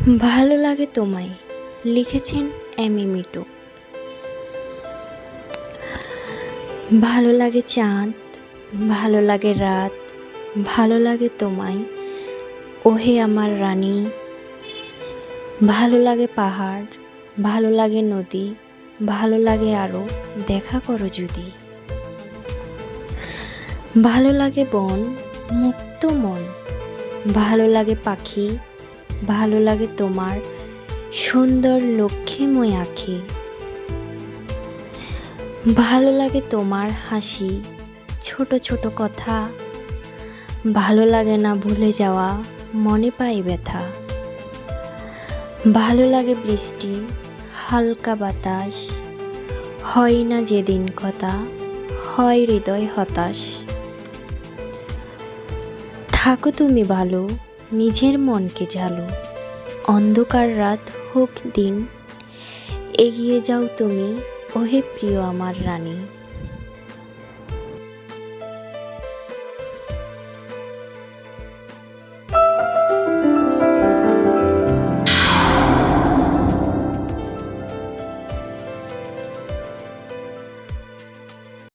ভালো লাগে তোমায় লিখেছেন মিটু। ভালো লাগে চাঁদ, ভালো লাগে রাত, ভালো লাগে তোমায় ওহে আমার রানী। ভালো লাগে পাহাড়, ভালো লাগে নদী, ভালো লাগে আরও দেখা করো যদি। ভালো লাগে বন, মুক্ত মন, ভালো লাগে পাখি, ভালো লাগে তোমার সুন্দর লক্ষ্মীময় আঁখি। ভালো লাগে তোমার হাসি, ছোট ছোট কথা, ভালো লাগে না ভুলে যাওয়া মনে পাই ব্যথা। ভালো লাগে বৃষ্টি, হালকা বাতাস, হয় না যেদিন কথা, হয় হৃদয় হতাশ। থাকো তুমি ভালো, নিজের মনকে ঝালো, অন্ধকার রাত হোক দিন, এগিয়ে যাও তুমি ওহে প্রিয় আমার রানী।